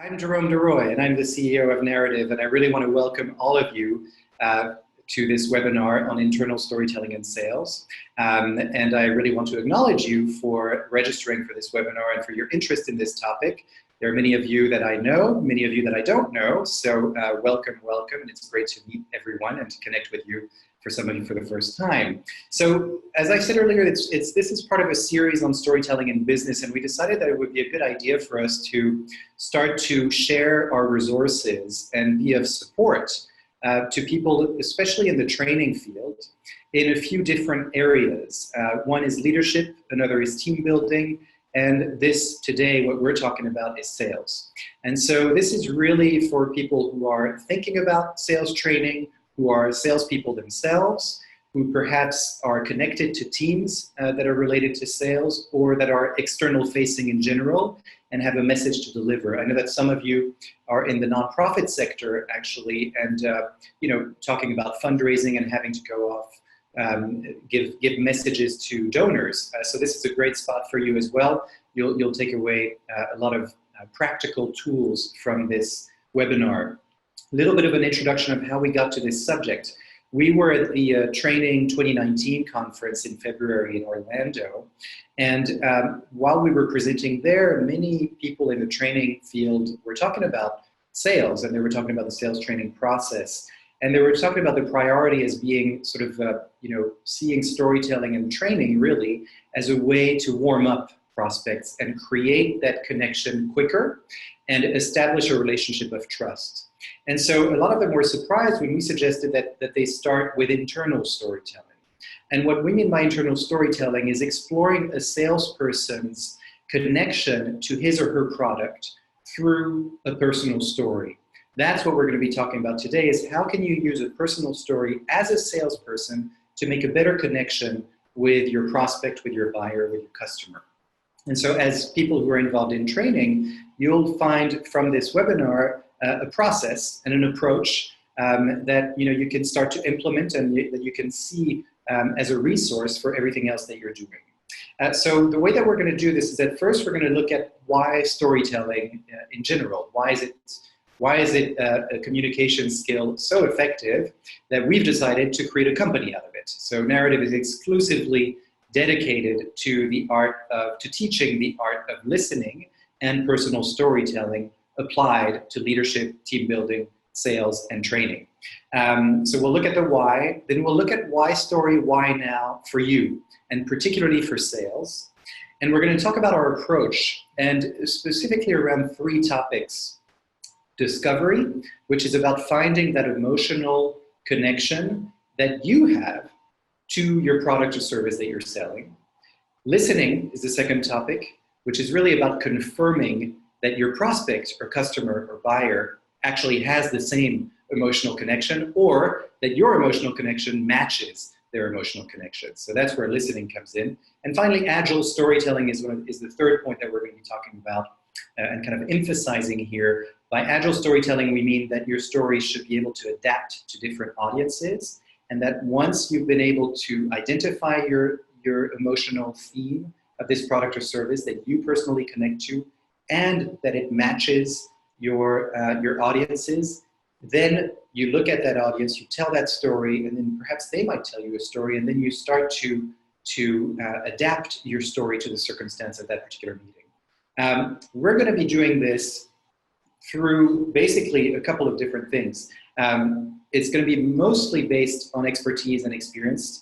I'm Jerome DeRoy, and I'm the CEO of Narrative, and I really want to welcome all of you to this webinar on internal storytelling and sales. And I really want to acknowledge you for registering for this webinar and for your interest in this topic. There are many of you that I know, many of you that I don't know, so welcome, and it's great to meet everyone and to connect with you, for some of you for the first time. So, as I said earlier, this is part of a series on storytelling in business, and we decided that it would be a good idea for us to start to share our resources and be of support to people, especially in the training field, in a few different areas. One is leadership, another is team building, and this today, what we're talking about is sales. And so this is really for people who are thinking about sales training, who are salespeople themselves, who perhaps are connected to teams that are related to sales, or that are external facing in general and have a message to deliver. I know that some of you are in the nonprofit sector actually, and talking about fundraising and having to go off, give messages to donors. So this is a great spot for you as well. You'll take away a lot of practical tools from this webinar. A little bit of an introduction of how we got to this subject. We were at the Training 2019 conference in February in Orlando, and while we were presenting there, many people in the training field were talking about sales, and they were talking about the sales training process, and they were talking about the priority as being sort of, seeing storytelling and training really as a way to warm up prospects and create that connection quicker and establish a relationship of trust. And so a lot of them were surprised when we suggested that they start with internal storytelling. And what we mean by internal storytelling is exploring a salesperson's connection to his or her product through a personal story. That's what we're going to be talking about today, is how can you use a personal story as a salesperson to make a better connection with your prospect, with your buyer, with your customer. And so as people who are involved in training, you'll find from this webinar a process and an approach that you can start to implement and that you can see as a resource for everything else that you're doing. So the way that we're going to do this is that first we're going to look at why storytelling in general. Why is it a communication skill so effective that we've decided to create a company out of it? So Narrative is exclusively dedicated to teaching the art of listening and personal storytelling applied to leadership, team building, sales, and training. So we'll look at the why, then we'll look at why story, why now for you, and particularly for sales. And we're going to talk about our approach, and specifically around three topics. Discovery, which is about finding that emotional connection that you have to your product or service that you're selling. Listening is the second topic, which is really about confirming that your prospect or customer or buyer actually has the same emotional connection, or that your emotional connection matches their emotional connection. So that's where listening comes in. And finally, Agile Storytelling is the third point that we're going to be talking about and kind of emphasizing here. By Agile Storytelling, we mean that your story should be able to adapt to different audiences, and that once you've been able to identify your emotional theme of this product or service that you personally connect to, and that it matches your audiences, then you look at that audience, you tell that story, and then perhaps they might tell you a story, and then you start to adapt your story to the circumstance of that particular meeting. We're going to be doing this through basically a couple of different things. It's going to be mostly based on expertise and experience.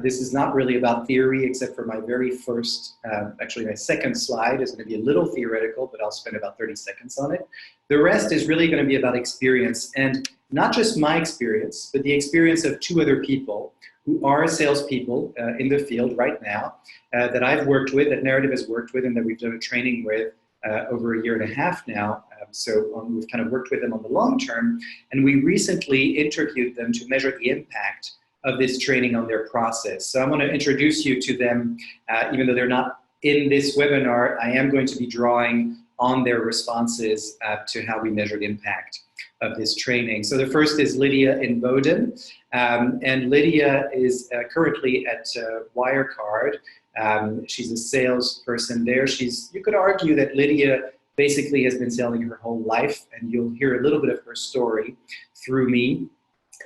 This is not really about theory, except for my very first, actually my second slide is going to be a little theoretical, but I'll spend about 30 seconds on it. The rest is really going to be about experience, and not just my experience, but the experience of two other people who are salespeople in the field right now that I've worked with, that Narrative has worked with, and that we've done a training with over a year and a half now. We've kind of worked with them on the long term, and we recently interviewed them to measure the impact of this training on their process. So I'm going to introduce you to them, even though they're not in this webinar. I am going to be drawing on their responses to how we measure the impact of this training. So the first is Lydia in Bowden, and Lydia is currently at Wirecard. She's a salesperson there. You could argue that Lydia basically has been selling her whole life, and you'll hear a little bit of her story through me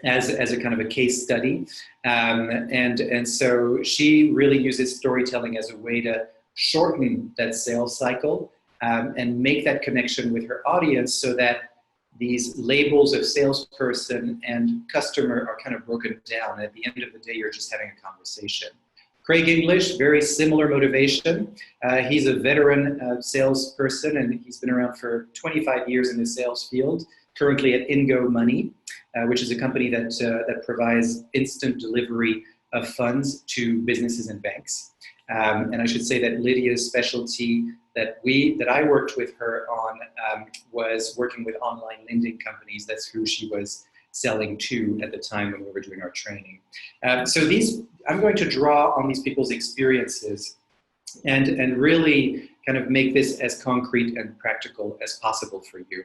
as a kind of a case study. And so she really uses storytelling as a way to shorten that sales cycle and make that connection with her audience so that these labels of salesperson and customer are kind of broken down. At the end of the day, you're just having a conversation. Craig English, very similar motivation. He's a veteran salesperson, and he's been around for 25 years in the sales field, currently at Ingo Money, which is a company that provides instant delivery of funds to businesses and banks. And I should say that Lydia's specialty that I worked with her on was working with online lending companies. That's who she was selling to at the time when we were doing our training. So I'm going to draw on these people's experiences and really kind of make this as concrete and practical as possible for you.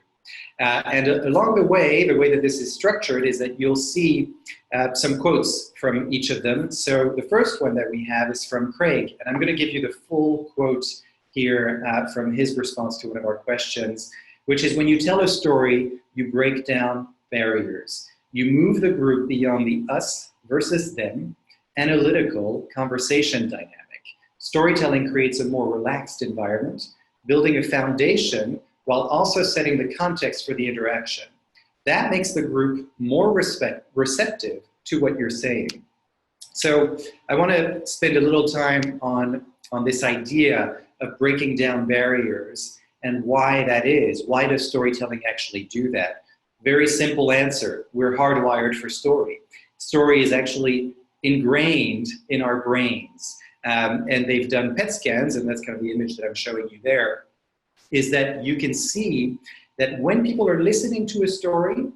And along the way that this is structured is that you'll see some quotes from each of them. So the first one that we have is from Craig, and I'm going to give you the full quote here from his response to one of our questions, which is, when you tell a story, you break down barriers. You move the group beyond the us versus them analytical conversation dynamic. Storytelling creates a more relaxed environment, building a foundation while also setting the context for the interaction. That makes the group more receptive to what you're saying. So I want to spend a little time on this idea of breaking down barriers and why that is. Why does storytelling actually do that? Very simple answer. We're hardwired for story. Story is actually ingrained in our brains. And they've done PET scans, and that's kind of the image that I'm showing you there, is that you can see that when people are listening to a story,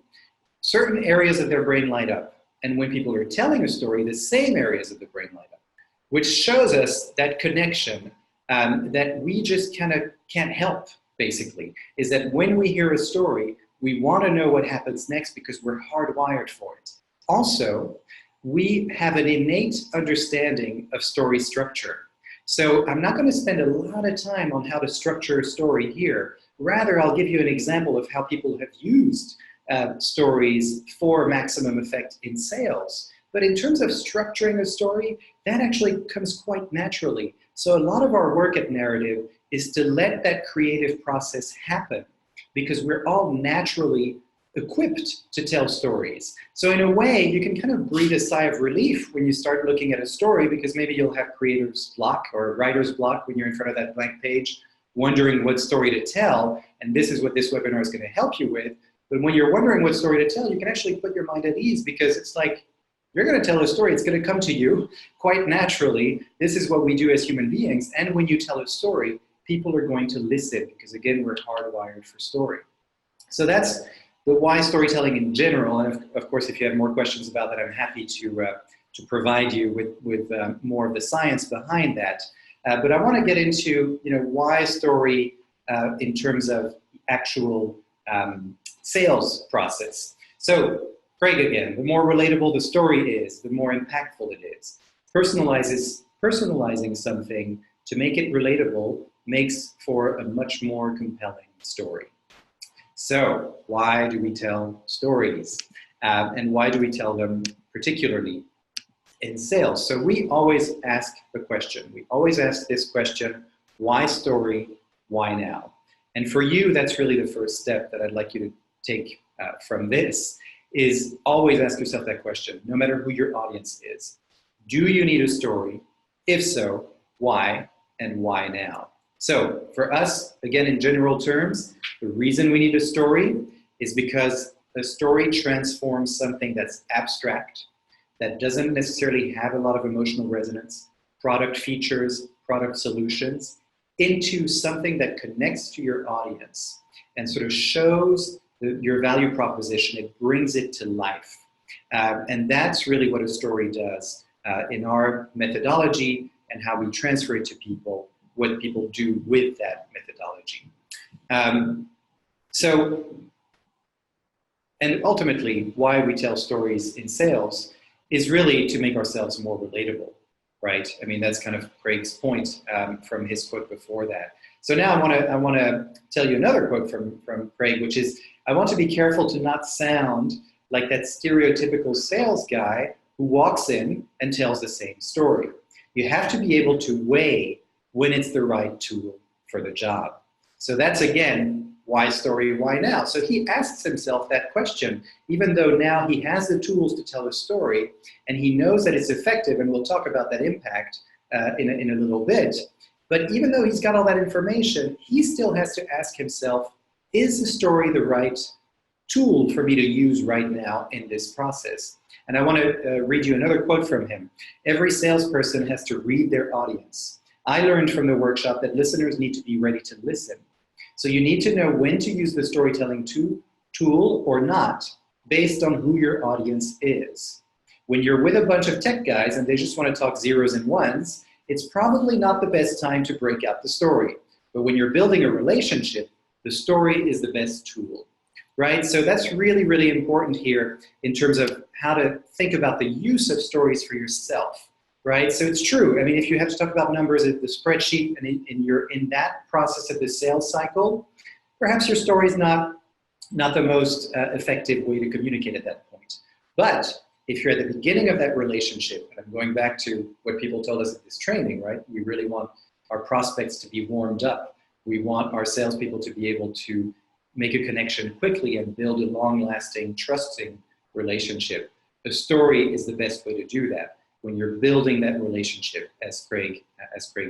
certain areas of their brain light up. And when people are telling a story, the same areas of the brain light up, which shows us that connection that we just kind of can't help, basically, is that when we hear a story, we want to know what happens next because we're hardwired for it. Also, we have an innate understanding of story structure. So I'm not going to spend a lot of time on how to structure a story here. Rather, I'll give you an example of how people have used stories for maximum effect in sales. But in terms of structuring a story, that actually comes quite naturally. So a lot of our work at Narrative is to let that creative process happen because we're all naturally equipped to tell stories. So in a way, you can kind of breathe a sigh of relief when you start looking at a story, because maybe you'll have creator's block or writer's block when you're in front of that blank page, wondering what story to tell, and this is what this webinar is going to help you with. But when you're wondering what story to tell, you can actually put your mind at ease, because it's like, you're going to tell a story, it's going to come to you quite naturally. This is what we do as human beings, and when you tell a story, people are going to listen, because again, we're hardwired for story. So that's the why storytelling in general, and of course, if you have more questions about that, I'm happy to provide you with more of the science behind that. But I want to get into why story in terms of the actual sales process. So Craig again, the more relatable the story is, the more impactful it is. Personalizing something to make it relatable makes for a much more compelling story. So why do we tell stories? And why do we tell them particularly in sales? So we always ask the question. We always ask this question, why story, why now? And for you, that's really the first step that I'd like you to take from this, is always ask yourself that question, no matter who your audience is. Do you need a story? If so, why and why now? So for us, again, in general terms, the reason we need a story is because a story transforms something that's abstract, that doesn't necessarily have a lot of emotional resonance, product features, product solutions, into something that connects to your audience and sort of shows your value proposition. It brings it to life. And that's really what a story does in our methodology and how we transfer it to people, what people do with that methodology. And ultimately, why we tell stories in sales is really to make ourselves more relatable, right? I mean, that's kind of Craig's point from his quote before that. So now I want to tell you another quote from Craig, which is, I want to be careful to not sound like that stereotypical sales guy who walks in and tells the same story. You have to be able to weigh when it's the right tool for the job. So that's, again, why story, why now? So he asks himself that question, even though now he has the tools to tell a story, and he knows that it's effective, and we'll talk about that impact in a little bit. But even though he's got all that information, he still has to ask himself, is the story the right tool for me to use right now in this process? And I want to read you another quote from him. Every salesperson has to read their audience. I learned from the workshop that listeners need to be ready to listen. So you need to know when to use the storytelling tool or not, based on who your audience is. When you're with a bunch of tech guys and they just want to talk zeros and ones, it's probably not the best time to break out the story. But when you're building a relationship, the story is the best tool, right? So that's really, really important here in terms of how to think about the use of stories for yourself, right? So it's true. I mean, if you have to talk about numbers at the spreadsheet and you're in that process of the sales cycle, perhaps your story is not the most effective way to communicate at that point. But if you're at the beginning of that relationship, and I'm going back to what people told us at this training, right? We really want our prospects to be warmed up. We want our salespeople to be able to make a connection quickly and build a long-lasting, trusting relationship. The story is the best way to do that when you're building that relationship, as Craig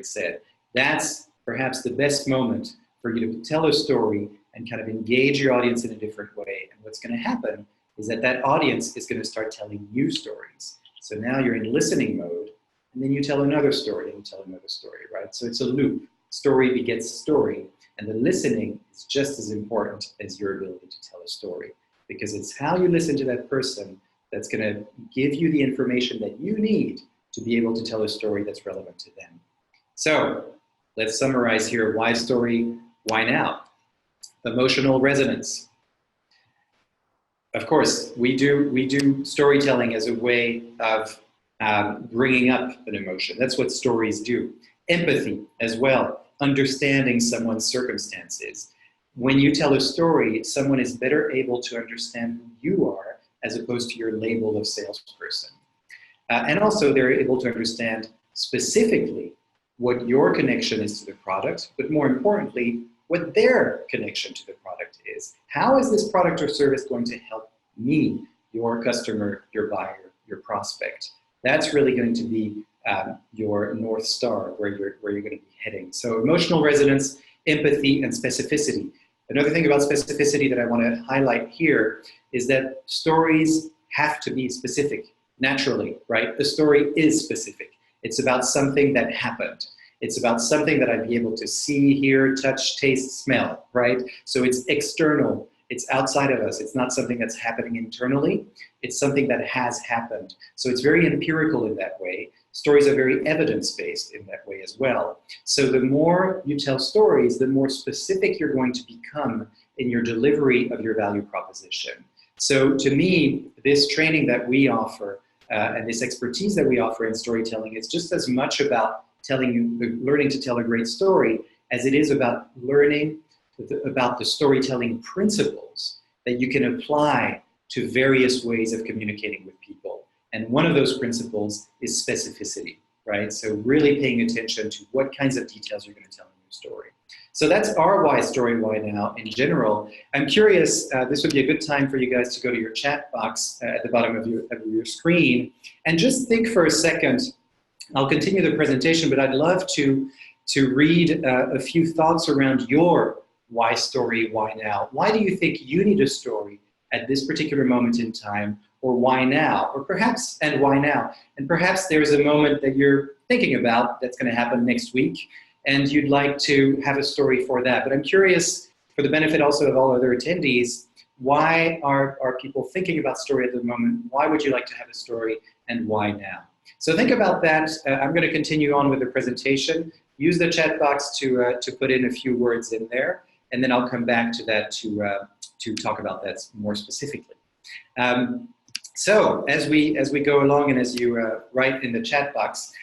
said. That's perhaps the best moment for you to tell a story and kind of engage your audience in a different way. And what's going to happen is that audience is going to start telling you stories. So now you're in listening mode, and then you tell another story, and you tell another story, right? So it's a loop. Story begets story, and the listening is just as important as your ability to tell a story, because it's how you listen to that person that's going to give you the information that you need to be able to tell a story that's relevant to them. So let's summarize here. Why story? Why now? Emotional resonance. Of course, we do storytelling as a way of bringing up an emotion. That's what stories do. Empathy as well, understanding someone's circumstances. When you tell a story, someone is better able to understand who you are as opposed to your label of salesperson. And also they're able to understand specifically what your connection is to the product, but more importantly, what their connection to the product is. How is this product or service going to help me, your customer, your buyer, your prospect? That's really going to be your North Star, where you're going to be heading. So emotional resonance, empathy, and specificity. Another thing about specificity that I want to highlight here is that stories have to be specific, naturally, right? The story is specific. It's about something that happened. It's about something that I'd be able to see, hear, touch, taste, smell, right? So it's external. It's outside of us. It's not something that's happening internally. It's something that has happened. So it's very empirical in that way. Stories are very evidence-based in that way as well. So the more you tell stories, the more specific you're going to become in your delivery of your value proposition. So to me, this training that we offer and this expertise that we offer in storytelling is just as much about learning to tell a great story as it is about learning about the storytelling principles that you can apply to various ways of communicating with people. And one of those principles is specificity, right? So really paying attention to what kinds of details you're going to tell in your story. So that's our why story, why now in general. I'm curious, this would be a good time for you guys to go to your chat box at the bottom of your screen and just think for a second. I'll continue the presentation, but I'd love to read a few thoughts around your why story, why now. Why do you think you need a story at this particular moment in time, or why now? Or perhaps, and why now? And perhaps there's a moment that you're thinking about that's going to happen next week, and you'd like to have a story for that. But I'm curious, for the benefit also of all other attendees, why are people thinking about story at the moment? Why would you like to have a story, and why now? So think about that. I'm going to continue on with the presentation. Use the chat box to put in a few words in there, and then I'll come back to that to talk about that more specifically. So as we go along and as you write in the chat box,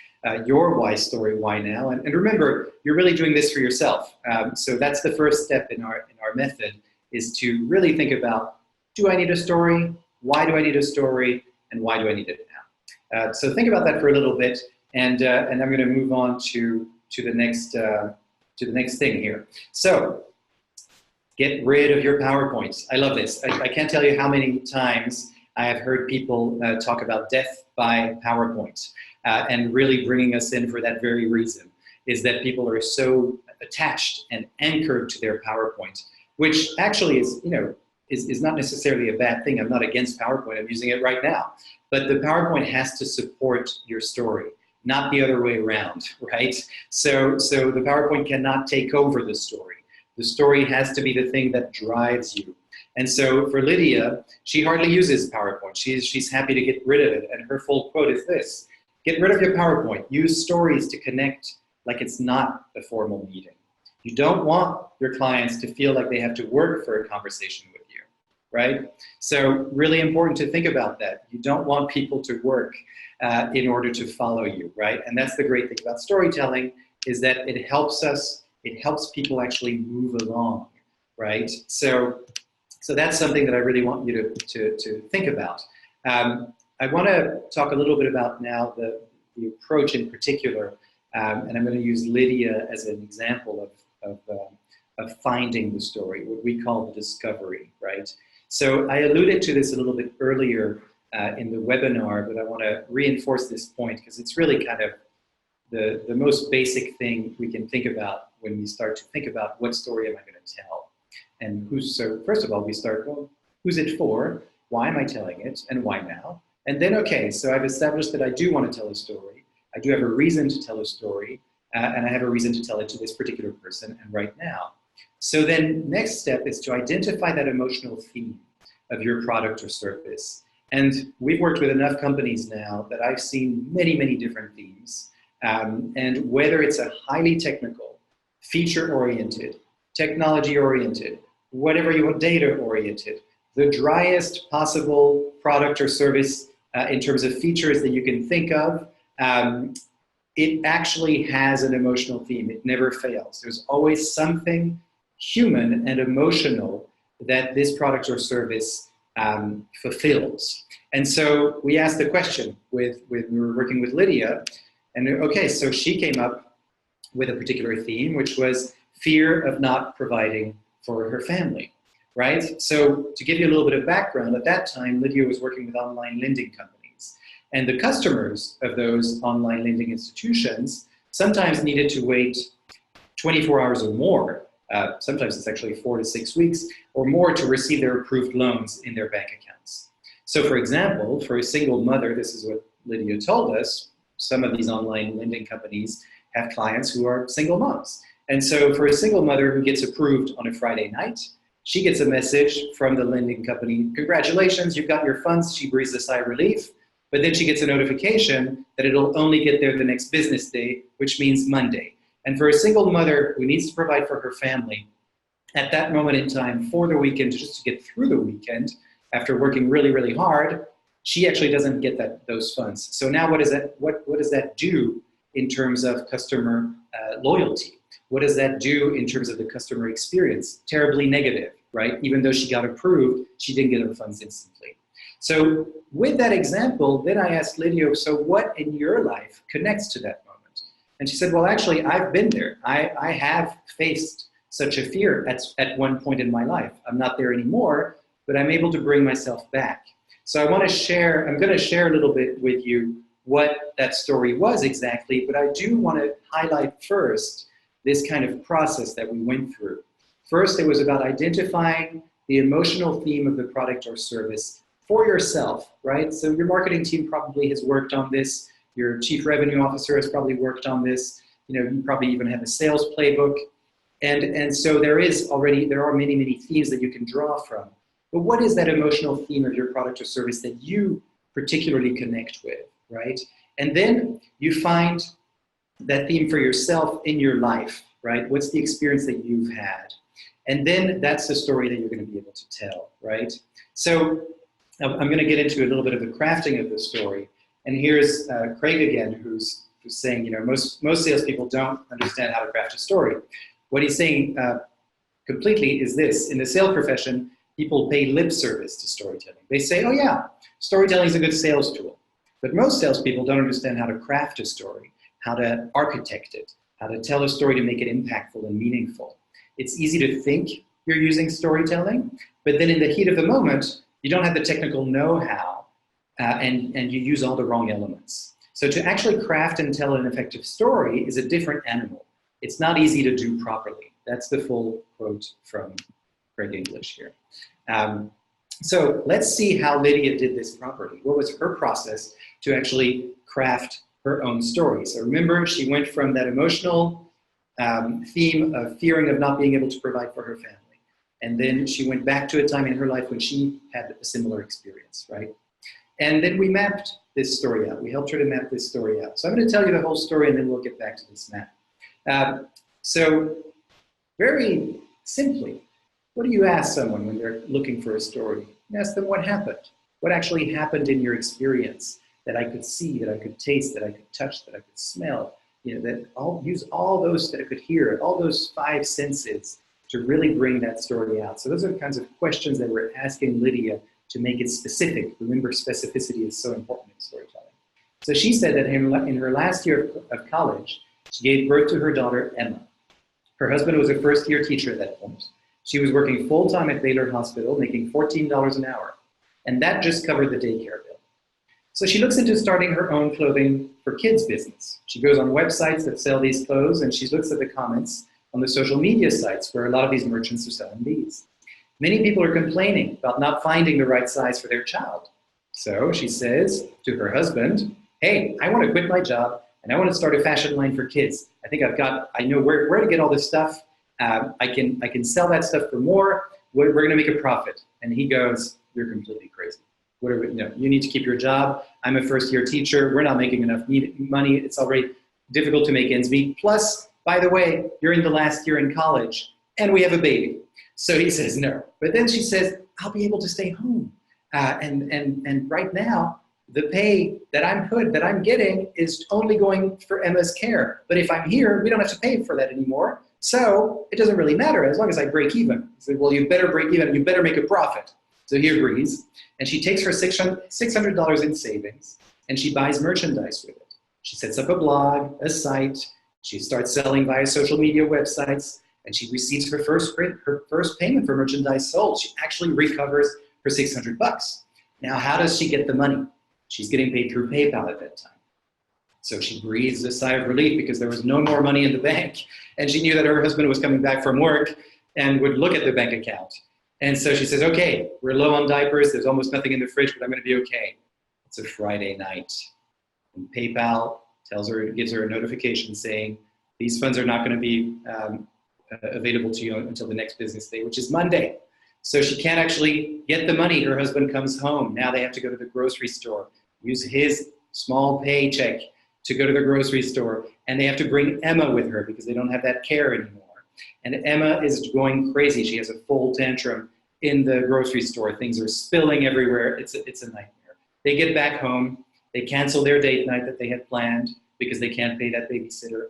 your why story, why now. And remember, you're really doing this for yourself. So that's the first step in our method, is to really think about, do I need a story? Why do I need a story? And why do I need it now? So think about that for a little bit, and I'm going to move on to the next thing here. So get rid of your PowerPoints. I love this. I can't tell you how many times I have heard people talk about death by PowerPoint, and really bringing us in for that very reason, is that people are so attached and anchored to their PowerPoint, which actually is, is not necessarily a bad thing. I'm not against PowerPoint. I'm using it right now. But the PowerPoint has to support your story, not the other way around, right? So the PowerPoint cannot take over the story. The story has to be the thing that drives you. And so for Lydia, she hardly uses PowerPoint. She's happy to get rid of it. And her full quote is this: get rid of your PowerPoint. Use stories to connect like it's not a formal meeting. You don't want your clients to feel like they have to work for a conversation with you, right? So really important to think about that. You don't want people to work in order to follow you, right? And that's the great thing about storytelling, is that it helps people actually move along, right? So that's something that I really want you to think about. I want to talk a little bit about now the approach in particular, and I'm going to use Lydia as an example of finding the story, what we call the discovery, right? So I alluded to this a little bit earlier in the webinar, but I want to reinforce this point because it's really kind of the most basic thing we can think about when we start to think about what story am I going to tell. And so first of all, we start, well, who's it for? Why am I telling it? And why now? And then, okay, so I've established that I do want to tell a story. I do have a reason to tell a story, and I have a reason to tell it to this particular person and right now. So then next step is to identify that emotional theme of your product or service. And we've worked with enough companies now that I've seen many, many different themes. And whether it's a highly technical, feature-oriented, technology-oriented, whatever you want, data-oriented, the driest possible product or service in terms of features that you can think of, it actually has an emotional theme. It never fails. There's always something human and emotional that this product or service fulfills. And so we asked the question when we were working with Lydia, and okay, so she came up with a particular theme, which was fear of not providing for her family, right? So to give you a little bit of background, at that time, Lydia was working with online lending companies. And the customers of those online lending institutions sometimes needed to wait 24 hours or more. Sometimes it's actually 4 to 6 weeks or more to receive their approved loans in their bank accounts. So for example, for a single mother, this is what Lydia told us, some of these online lending companies have clients who are single moms. And so for a single mother who gets approved on a Friday night, she gets a message from the lending company, congratulations, you've got your funds. She breathes a sigh of relief, but then she gets a notification that it'll only get there the next business day, which means Monday. And for a single mother who needs to provide for her family, at that moment in time for the weekend, just to get through the weekend, after working really, really hard, she actually doesn't get those funds. So now what does that do in terms of customer loyalty? What does that do in terms of the customer experience? Terribly negative, right? Even though she got approved, she didn't get her funds instantly. So with that example, then I asked Lydia, so what in your life connects to that moment? And she said, well, actually, I've been there. I have faced such a fear at one point in my life. I'm not there anymore, but I'm able to bring myself back. So I'm going to share a little bit with you what that story was exactly, but I do want to highlight first this kind of process that we went through. First, it was about identifying the emotional theme of the product or service for yourself, right? So your marketing team probably has worked on this. Your chief revenue officer has probably worked on this. You probably even have a sales playbook. And so there are many, many themes that you can draw from. But what is that emotional theme of your product or service that you particularly connect with, right? And then you find that theme for yourself in your life, right? What's the experience that you've had? And then that's the story that you're going to be able to tell, right? So I'm going to get into a little bit of the crafting of the story. And here's Craig again, who's was saying, you know, most salespeople don't understand how to craft a story. What he's saying completely is this: in the sales profession, people pay lip service to storytelling. They say, oh yeah, storytelling is a good sales tool. But most salespeople don't understand how to craft a story, how to architect it, how to tell a story to make it impactful and meaningful. It's easy to think you're using storytelling, but then in the heat of the moment, you don't have the technical know-how, and you use all the wrong elements. So to actually craft and tell an effective story is a different animal. It's not easy to do properly. That's the full quote from Greg English here. So let's see how Lydia did this properly. What was her process to actually craft her own story? So remember, she went from that emotional theme of fearing of not being able to provide for her family. And then she went back to a time in her life when she had a similar experience, right? And then we mapped this story out. We helped her to map this story out. So I'm going to tell you the whole story, and then we'll get back to this map. So very simply, what do you ask someone when they're looking for a story? You ask them what happened. What actually happened in your experience that I could see, that I could taste, that I could touch, that I could smell? You know, that use all those, that I could hear, all those 5 senses to really bring that story out. So those are the kinds of questions that we're asking Lydia to make it specific. Remember, specificity is so important in storytelling. So she said that in her last year of college, she gave birth to her daughter, Emma. Her husband was a first-year teacher at that point. She was working full-time at Baylor Hospital, making $14 an hour. And that just covered the daycare bill. So she looks into starting her own clothing for kids business. She goes on websites that sell these clothes, and she looks at the comments on the social media sites where a lot of these merchants are selling these. Many people are complaining about not finding the right size for their child. So she says to her husband, hey, I want to quit my job and I want to start a fashion line for kids. I know where to get all this stuff. I can sell that stuff for more. We're going to make a profit. And he goes, you're completely crazy. You need to keep your job. I'm a first-year teacher. We're not making enough money. It's already difficult to make ends meet. Plus, by the way, you're in the last year in college and we have a baby. So he says no. But then she says, I'll be able to stay home. And right now, the pay that I'm getting is only going for Emma's care. But if I'm here, we don't have to pay for that anymore. So it doesn't really matter as long as I break even. He said, well, you better break even. You better make a profit. So he agrees. And she takes her $600 in savings and she buys merchandise with it. She sets up a blog, a site. She starts selling via social media websites, and she receives her first payment for merchandise sold. She actually recovers her $600. Now, how does she get the money? She's getting paid through PayPal at that time. So she breathes a sigh of relief because there was no more money in the bank, and she knew that her husband was coming back from work and would look at the bank account. And so she says, okay, we're low on diapers. There's almost nothing in the fridge, but I'm going to be okay. It's a Friday night. And PayPal gives her a notification saying, these funds are not going to be available to you until the next business day, which is Monday. So she can't actually get the money. Her husband comes home. Now they have to go to the grocery store, use his small paycheck to go to the grocery store. And they have to bring Emma with her because they don't have that care anymore. And Emma is going crazy. She has a full tantrum in the grocery store. Things are spilling everywhere. It's a nightmare. They get back home. They cancel their date night that they had planned because they can't pay that babysitter.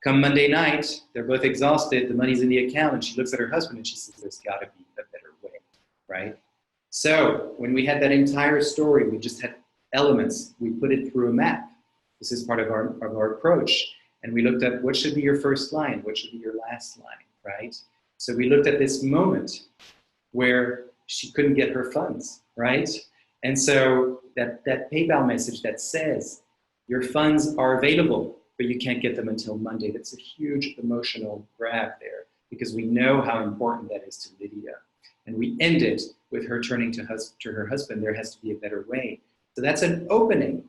Come Monday night, they're both exhausted. The money's in the account, and she looks at her husband and she says, there's got to be a better way, right? So when we had that entire story, we just had elements. We put it through a map. This is part of our approach. And we looked at what should be your first line, what should be your last line, right? So we looked at this moment where she couldn't get her funds, right? And so that PayPal message that says, your funds are available, but you can't get them until Monday. That's a huge emotional grab there because we know how important that is to Lydia. And we ended with her turning to her husband, there has to be a better way. So that's an opening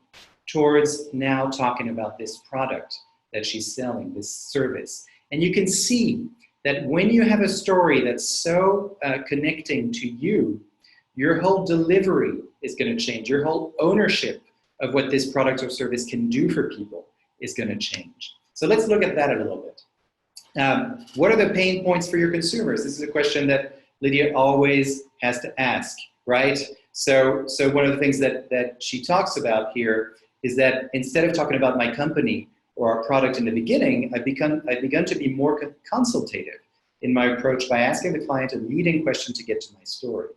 towards now talking about this product that she's selling, this service. And you can see that when you have a story that's so connecting to you, your whole delivery is going to change. Your whole ownership of what this product or service can do for people is going to change. So let's look at that a little bit. What are the pain points for your consumers? This is a question that Lydia always has to ask, right? So one of the things that she talks about here is that instead of talking about my company or our product in the beginning, I've begun to be more consultative in my approach by asking the client a leading question to get to my story.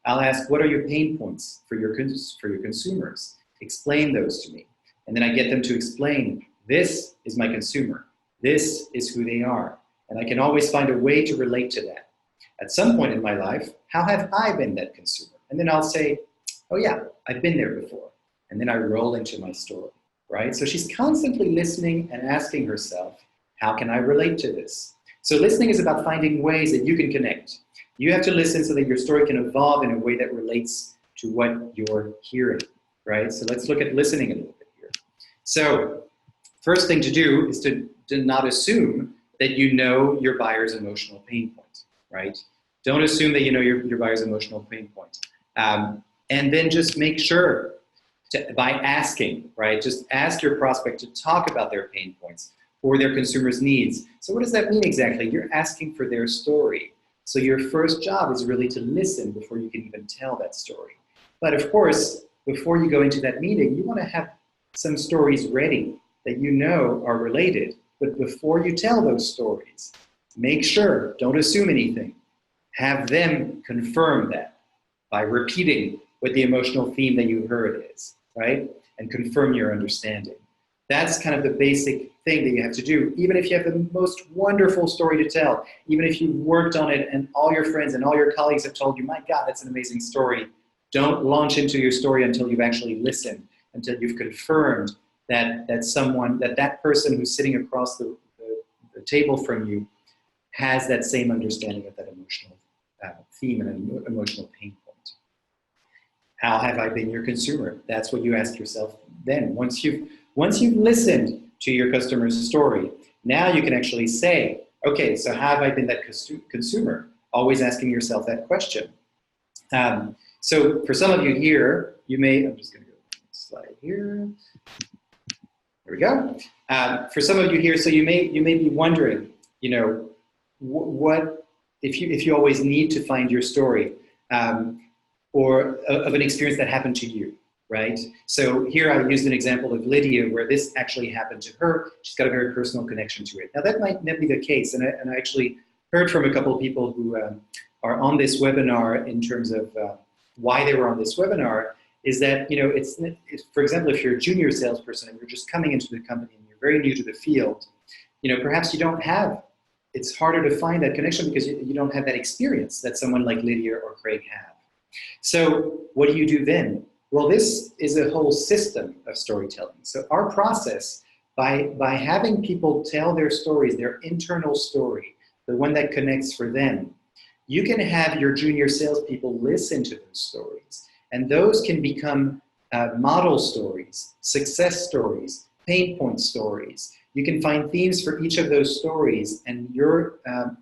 I'll ask, what are your pain points for your consumers? Explain those to me. And then I get them to explain, this is my consumer. This is who they are. And I can always find a way to relate to that. At some point in my life, how have I been that consumer? And then I'll say, oh yeah, I've been there before. And then I roll into my story, right? So she's constantly listening and asking herself, how can I relate to this? So listening is about finding ways that you can connect. You have to listen so that your story can evolve in a way that relates to what you're hearing, right? So let's look at listening a little bit here. So first thing to do is to not assume that you know your buyer's emotional pain point, right? Don't assume that you know your buyer's emotional pain point. And then just make sure by asking, right? Just ask your prospect to talk about their pain points or their consumers' needs. So what does that mean exactly? You're asking for their story. So your first job is really to listen before you can even tell that story. But of course, before you go into that meeting, you want to have some stories ready that you know are related. But before you tell those stories, make sure, don't assume anything. Have them confirm that by repeating what the emotional theme that you heard is, right? And confirm your understanding. That's kind of the basic thing that you have to do. Even if you have the most wonderful story to tell, even if you've worked on it and all your friends and all your colleagues have told you, my God, that's an amazing story. Don't launch into your story until you've actually listened, until you've confirmed that that person who's sitting across the table from you has that same understanding of that emotional theme and emotional pain point. How have I been your consumer? That's what you ask yourself then. Once you've listened to your customer's story, now you can actually say, okay, so how have I been that consumer? Always asking yourself that question. So for some of you here, I'm just going to go slide here. There we go. For some of you here, so you may be wondering, what if you always need to find your story or of an experience that happened to you, right? So here I used an example of Lydia where this actually happened to her. She's got a very personal connection to it. Now that might not be the case, and I actually heard from a couple of people who are on this webinar in terms of why they were on this webinar, is that, it's for example, if you're a junior salesperson and you're just coming into the company and you're very new to the field, perhaps you don't have, it's harder to find that connection because you don't have that experience that someone like Lydia or Craig have. So what do you do then? Well, this is a whole system of storytelling. So our process, by having people tell their stories, their internal story, the one that connects for them, you can have your junior salespeople listen to those stories. And those can become model stories, success stories, pain point stories. You can find themes for each of those stories, and your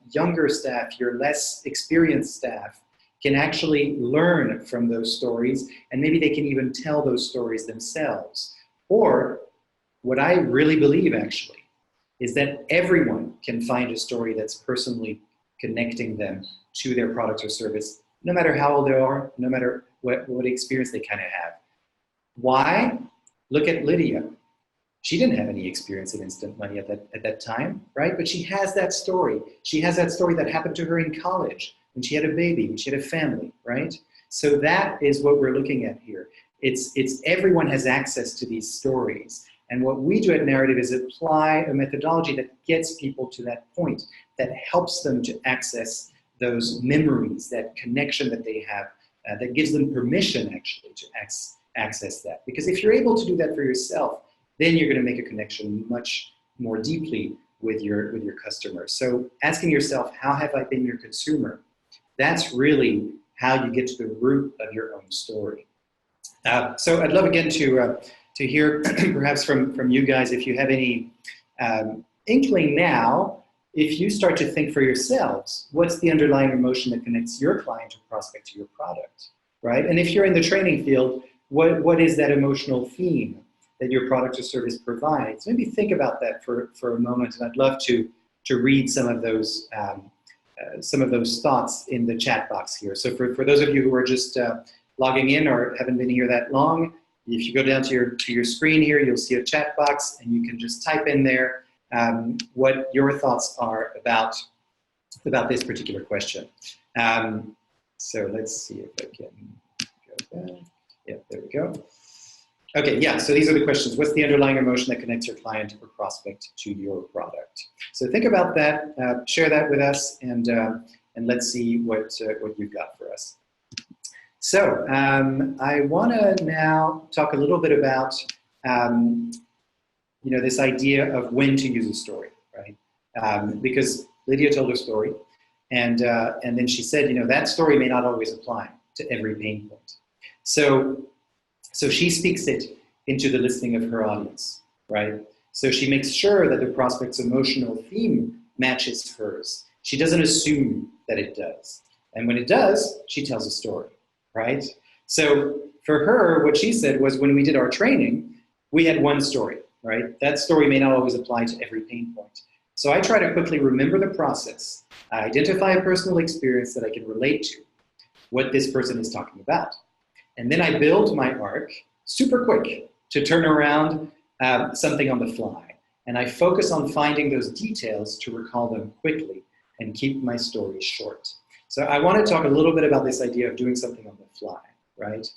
younger staff, your less experienced staff, can actually learn from those stories, and maybe they can even tell those stories themselves. Or what I really believe actually is that everyone can find a story that's personally connecting them to their product or service, no matter how old they are, no matter what experience they kind of have. Why? Look at Lydia. She didn't have any experience in instant money at that time, right? But she has that story. She has that story that happened to her in college, when she had a baby, when she had a family, right? So that is what we're looking at here. It's everyone has access to these stories. And what we do at Narrative is apply a methodology that gets people to that point, that helps them to access those memories, that connection that they have, that gives them permission actually to access that. Because if you're able to do that for yourself, then you're going to make a connection much more deeply with your customers. So asking yourself, how have I been your consumer? That's really how you get to the root of your own story. So I'd love again to hear perhaps from you guys, if you have any inkling now, if you start to think for yourselves, what's the underlying emotion that connects your client or prospect to your product, right? And if you're in the training field, what is that emotional theme that your product or service provides? Maybe think about that for a moment, and I'd love to read some of those thoughts in the chat box here. So for those of you who are just logging in or haven't been here that long, if you go down to your screen here, you'll see a chat box, and you can just type in there what your thoughts are about this particular question. So let's see if I can go back. Yeah, there we go. Okay, yeah, so these are the questions. What's the underlying emotion that connects your client or prospect to your product? So think about that, share that with us, and let's see what you've got for us. So I want to now talk a little bit about this idea of when to use a story, right? Because Lydia told her story, and then she said, that story may not always apply to every pain point. So she speaks it into the listening of her audience, right? So she makes sure that the prospect's emotional theme matches hers. She doesn't assume that it does. And when it does, she tells a story, right? So for her, what she said was, when we did our training, we had one story, right? That story may not always apply to every pain point. So I try to quickly remember the process, identify a personal experience that I can relate to, what this person is talking about. And then I build my arc super quick to turn around something on the fly. And I focus on finding those details to recall them quickly and keep my story short. So I want to talk a little bit about this idea of doing something on the fly, right?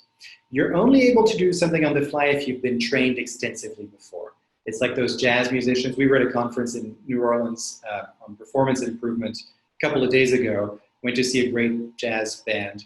You're only able to do something on the fly if you've been trained extensively before. It's like those jazz musicians. We were at a conference in New Orleans on performance improvement a couple of days ago. Went to see a great jazz band.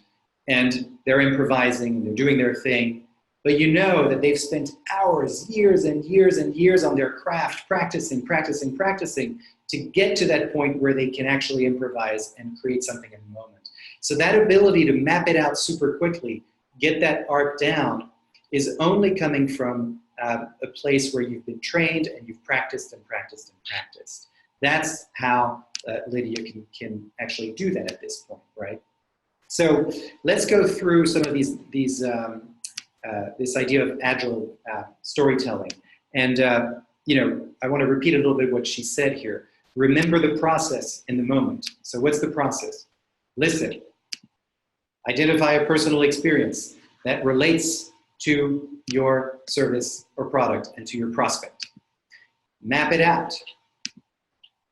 And they're improvising, they're doing their thing, but you know that they've spent hours, years and years and years on their craft, practicing to get to that point where they can actually improvise and create something in the moment. So that ability to map it out super quickly, get that arc down, is only coming from a place where you've been trained and you've practiced and practiced and practiced. That's how Lydia can actually do that at this point, right? So let's go through some of this idea of agile storytelling. And I want to repeat a little bit what she said here. Remember the process in the moment. So what's the process? Listen. Identify a personal experience that relates to your service or product and to your prospect. Map it out.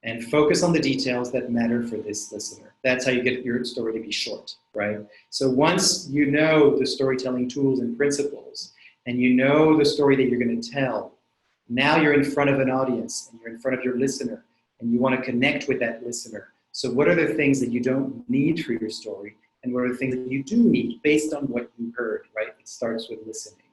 And focus on the details that matter for this listener. That's how you get your story to be short, right? So once you know the storytelling tools and principles, and you know the story that you're going to tell, now you're in front of an audience, and you're in front of your listener, and you want to connect with that listener. So what are the things that you don't need for your story, and what are the things that you do need based on what you heard, right? It starts with listening.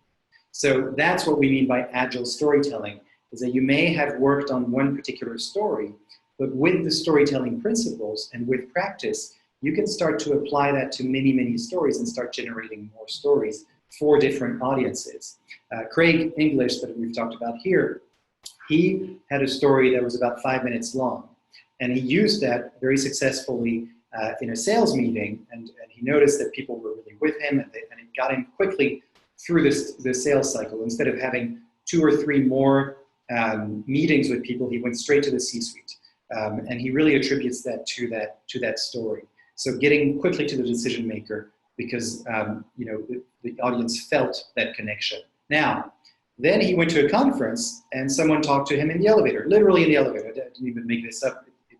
So that's what we mean by agile storytelling, is that you may have worked on one particular story, but with the storytelling principles and with practice, you can start to apply that to many, many stories and start generating more stories for different audiences. Craig English, that we've talked about here, he had a story that was about 5 minutes long. And he used that very successfully in a sales meeting. And he noticed that people were really with him, and it got him quickly through the sales cycle. Instead of having 2 or 3 more meetings with people, he went straight to the C-suite. And he really attributes that to that story. So getting quickly to the decision maker, because the audience felt that connection. Now, then he went to a conference and someone talked to him in the elevator, literally in the elevator. I didn't even make this up. He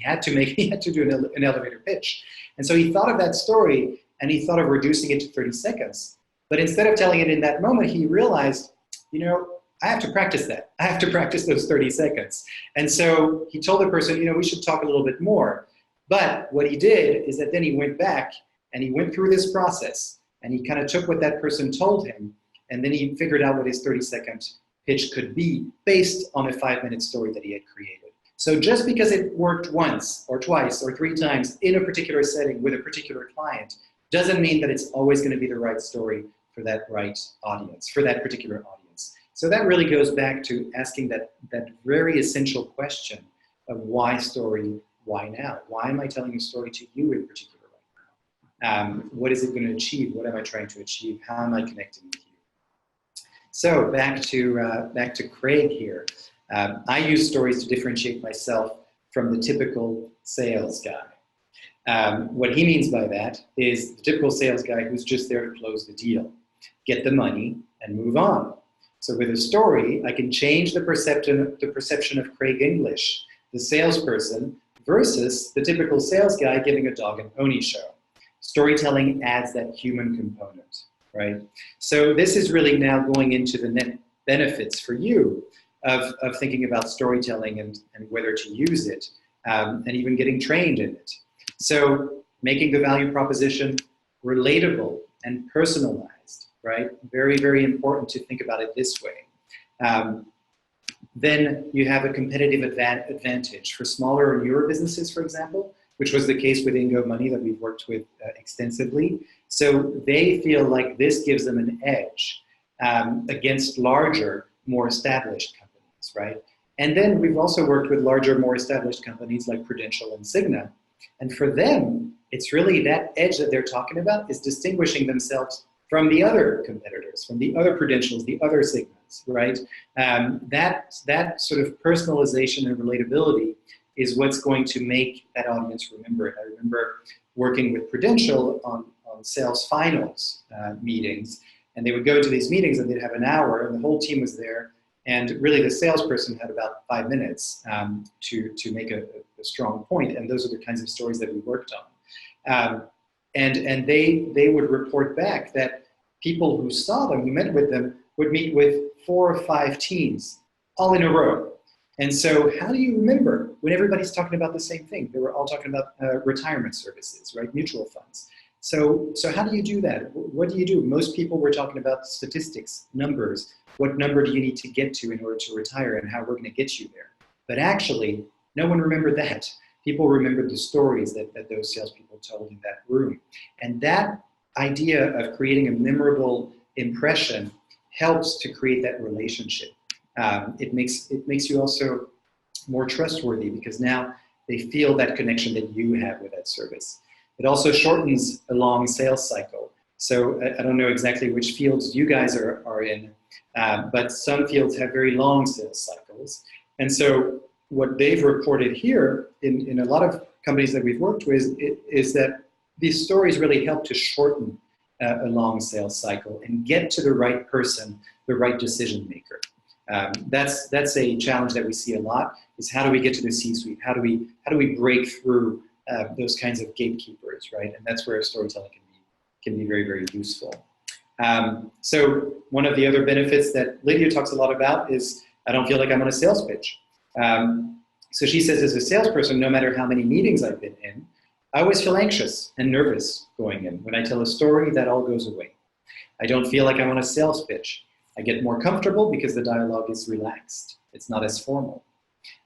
had to do an elevator pitch. And so he thought of that story and he thought of reducing it to 30 seconds. But instead of telling it in that moment, he realized, I have to practice that. I have to practice those 30 seconds. And so he told the person, we should talk a little bit more. But what he did is that then he went back and he went through this process and he kind of took what that person told him, and then he figured out what his 30-second pitch could be based on a 5-minute story that he had created. So just because it worked once or twice or 3 times in a particular setting with a particular client doesn't mean that it's always going to be the right story for that right audience, for that particular audience. So that really goes back to asking that very essential question of why story, why now? Why am I telling a story to you in particular right now? What is it going to achieve? What am I trying to achieve? How am I connecting with you? So back to Craig here. I use stories to differentiate myself from the typical sales guy. What he means by that is the typical sales guy who's just there to close the deal. get the money, and move on. So with a story, I can change the perception of Craig English, the salesperson, versus the typical sales guy giving a dog and pony show. Storytelling adds that human component, right? So this is really now going into the net benefits for you of thinking about storytelling and whether to use it, and even getting trained in it. So making the value proposition relatable and personalized, right? Very, very important to think about it this way. Then you have a competitive advantage for smaller or newer businesses, for example, which was the case with Ingo Money that we've worked with extensively. So they feel like this gives them an edge against larger, more established companies, right? And then we've also worked with larger, more established companies like Prudential and Cigna. And for them, it's really that edge that they're talking about is distinguishing themselves from the other competitors, from the other Prudentials, the other Cignas, right? That sort of personalization and relatability is what's going to make that audience remember it. I remember working with Prudential on sales finals meetings, and they would go to these meetings and they'd have an hour and the whole team was there, and really the salesperson had about 5 minutes to make a strong point, and those are the kinds of stories that we worked on. And they would report back that people who saw them, who met with them, would meet with 4 or 5 teams all in a row. And so how do you remember when everybody's talking about the same thing? They were all talking about retirement services, right? Mutual funds. So how do you do that? What do you do? Most people were talking about statistics, numbers. What number do you need to get to in order to retire and how we're going to get you there? But actually, no one remembered that. People remembered the stories that those salespeople told in that room. And that idea of creating a memorable impression helps to create that relationship. It makes you also more trustworthy because now they feel that connection that you have with that service. It also shortens a long sales cycle. So I don't know exactly which fields you guys are in, but some fields have very long sales cycles. And so what they've reported here in a lot of companies that we've worked with is that these stories really help to shorten a long sales cycle and get to the right person, the right decision maker. That's a challenge that we see a lot, is how do we get to the C-suite? How do we break through those kinds of gatekeepers, right? And that's where storytelling can be very, very useful. So one of the other benefits that Lydia talks a lot about is I don't feel like I'm on a sales pitch. So she says, as a salesperson, no matter how many meetings I've been in, I always feel anxious and nervous going in. When I tell a story, that all goes away. I don't feel like I'm on a sales pitch. I get more comfortable because the dialogue is relaxed. It's not as formal.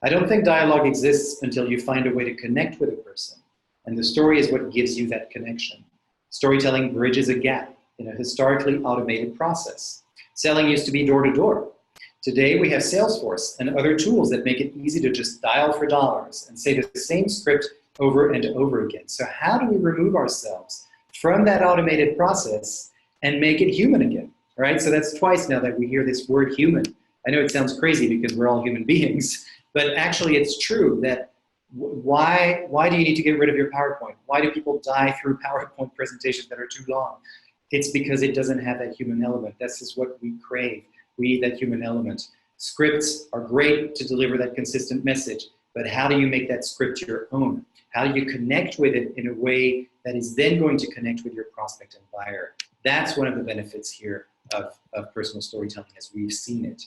I don't think dialogue exists until you find a way to connect with a person. And the story is what gives you that connection. Storytelling bridges a gap in a historically automated process. Selling used to be door to door. Today we have Salesforce and other tools that make it easy to just dial for dollars and say the same script over and over again. So how do we remove ourselves from that automated process and make it human again, right? So that's twice now that we hear this word human. I know it sounds crazy because we're all human beings, but actually it's true that why do you need to get rid of your PowerPoint? Why do people die through PowerPoint presentations that are too long? It's because it doesn't have that human element. This is what we crave. We need that human element. Scripts are great to deliver that consistent message, but how do you make that script your own? How do you connect with it in a way that is then going to connect with your prospect and buyer? That's one of the benefits here of personal storytelling as we've seen it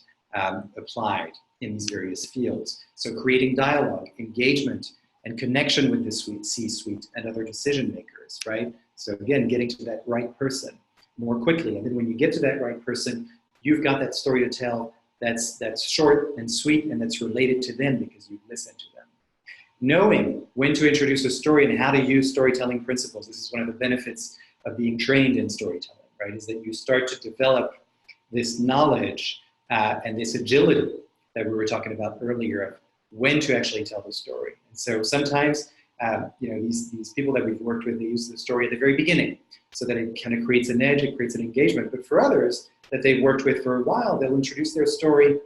applied in these various fields. So creating dialogue, engagement, and connection with the C-suite and other decision makers, right? So again, getting to that right person more quickly. And then when you get to that right person, you've got that story to tell that's short and sweet and that's related to them because you've listened to them. Knowing when to introduce a story and how to use storytelling principles. This is one of the benefits of being trained in storytelling, right? Is that you start to develop this knowledge and this agility that we were talking about earlier of when to actually tell the story. And so sometimes, these people that we've worked with, they use the story at the very beginning so that it kind of creates an edge, it creates an engagement. But for others that they've worked with for a while, they'll introduce their story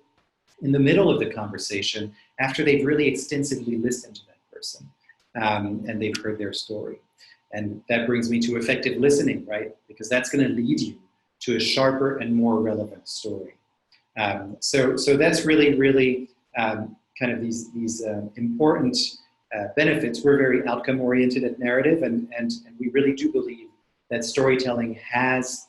in the middle of the conversation after they've really extensively listened to that person and they've heard their story. And that brings me to effective listening, right? Because that's going to lead you to a sharper and more relevant story. So that's really kind of these important benefits. We're very outcome-oriented at Narrative, and we really do believe that storytelling has,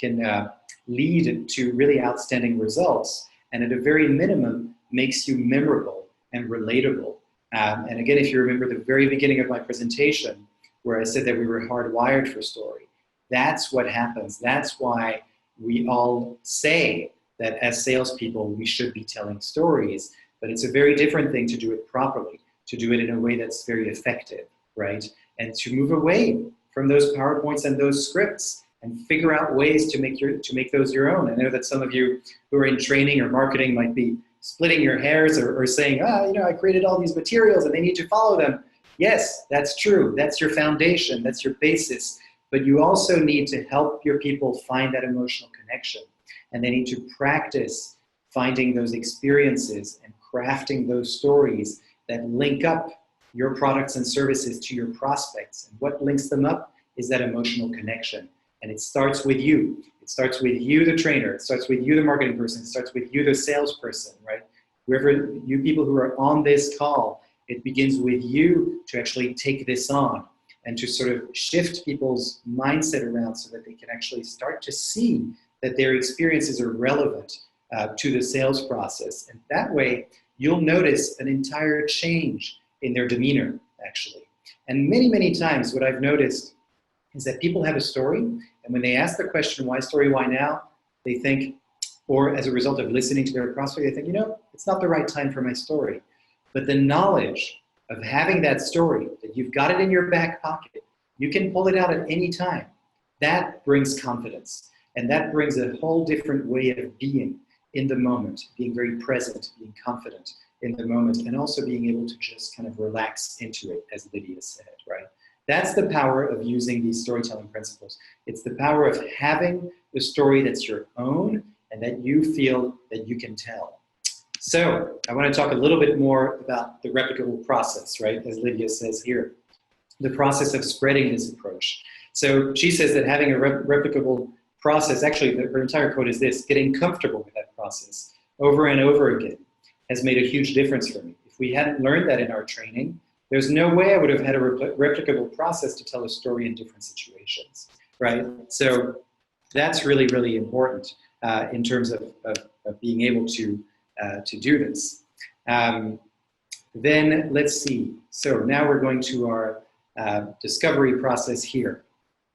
can lead to really outstanding results, and at a very minimum, makes you memorable and relatable. And again, if you remember the very beginning of my presentation, where I said that we were hardwired for story, that's what happens. That's why we all say that as salespeople, we should be telling stories, but it's a very different thing to do it properly, to do it in a way that's very effective, right? And to move away from those PowerPoints and those scripts and figure out ways to make those your own. I know that some of you who are in training or marketing might be splitting your hairs or saying, I created all these materials and they need to follow them. Yes, that's true. That's your foundation. That's your basis. But you also need to help your people find that emotional connection. And they need to practice finding those experiences and crafting those stories that link up your products and services to your prospects. And what links them up is that emotional connection. And it starts with you. It starts with you, the trainer. It starts with you, the marketing person. It starts with you, the salesperson, right? Whoever you people who are on this call, it begins with you to actually take this on and to sort of shift people's mindset around so that they can actually start to see that their experiences are relevant to the sales process. And that way, you'll notice an entire change in their demeanor, actually. And many times, what I've noticed is that people have a story, and when they ask the question, why story, why now? They think, or as a result of listening to their prospect, they think, it's not the right time for my story. But the knowledge of having that story, that you've got it in your back pocket, you can pull it out at any time, that brings confidence. And that brings a whole different way of being in the moment, being very present, being confident in the moment, and also being able to just kind of relax into it, as Lydia said, right? That's the power of using these storytelling principles. It's the power of having the story that's your own and that you feel that you can tell. So I want to talk a little bit more about the replicable process, right? As Lydia says here, the process of spreading this approach. So she says that having a replicable process, actually her entire quote is this: getting comfortable with that process over and over again has made a huge difference for me. If we hadn't learned that in our training, there's no way I would have had a replicable process to tell a story in different situations, right? So that's really important in terms of being able to do this. Then let's see. So now we're going to our discovery process here.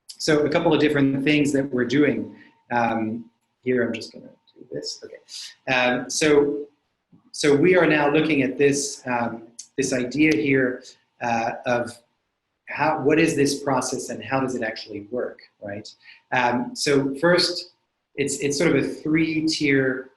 So a couple of different things that we're doing here. I'm just going to do this. Okay. So we are now looking at this this idea here of what is this process and how does it actually work, right? So first, it's sort of a three-tier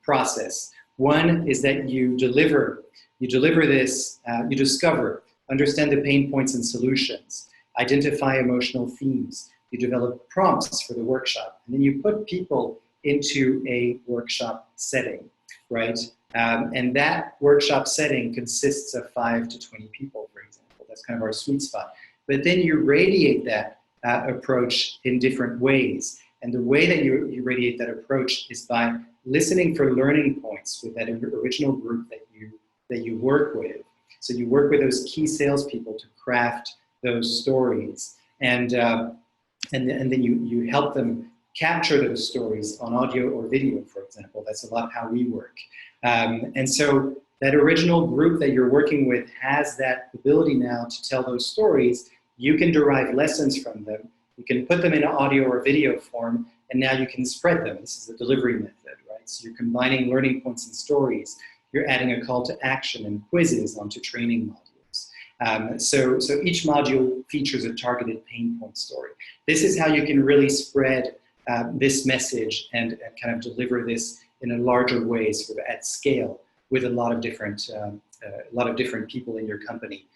process. One is that you deliver this, you discover, understand the pain points and solutions, identify emotional themes, you develop prompts for the workshop, and then you put people into a workshop setting, right? And that workshop setting consists of 5 to 20 people, for example. That's kind of our sweet spot. But then you radiate that approach in different ways. And the way that you radiate that approach is by listening for learning points with that original group that you work with. So you work with those key salespeople to craft those stories, and then you help them capture those stories on audio or video, for example. That's a lot how we work. And so that original group that you're working with has that ability now to tell those stories. You can derive lessons from them. You can put them in audio or video form, and now you can spread them. This is the delivery method, right? So you're combining learning points and stories. You're adding a call to action and quizzes onto training modules. So each module features a targeted pain point story. This is how you can really spread this message and kind of deliver this in a larger way, sort of at scale, with a lot of different people in your company,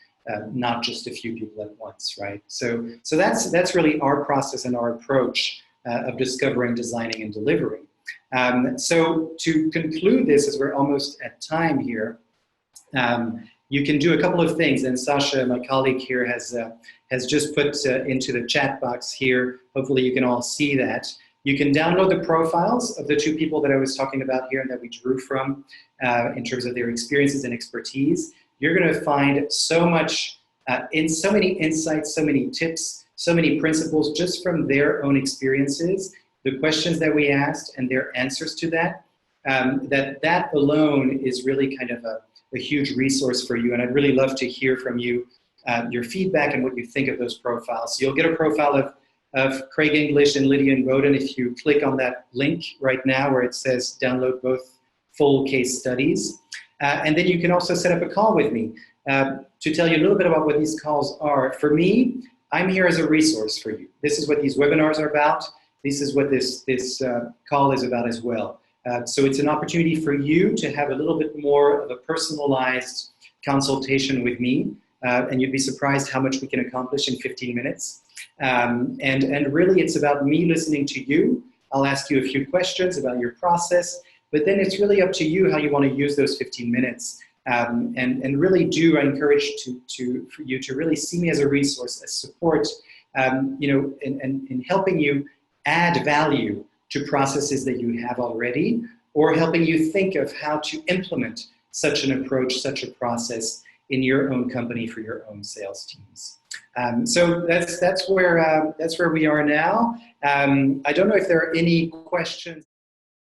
not just a few people at once, right? So that's really our process and our approach of discovering, designing, and delivering. So to conclude this, as we're almost at time here, you can do a couple of things, and Sasha, my colleague here, has just put into the chat box here. Hopefully you can all see that. You can download the profiles of the two people that I was talking about here and that we drew from in terms of their experiences and expertise. You're going to find so much, so many insights, so many tips, so many principles just from their own experiences, the questions that we asked and their answers to that, that alone is really kind of a huge resource for you. And I'd really love to hear from you, your feedback and what you think of those profiles. So you'll get a profile of Craig English and Lydia and Bowden if you click on that link right now where it says download both full case studies. And then you can also set up a call with me to tell you a little bit about what these calls are. For me, I'm here as a resource for you. This is what these webinars are about. This is what this call is about as well. So it's an opportunity for you to have a little bit more of a personalized consultation with me. And you'd be surprised how much we can accomplish in 15 minutes. And really it's about me listening to you. I'll ask you a few questions about your process, but then it's really up to you how you want to use those 15 minutes. And really I encourage for you to really see me as a resource, as support, in helping you add value to processes that you have already, or helping you think of how to implement such an approach, such a process in your own company for your own sales teams. So that's where we are now. I don't know if there are any questions.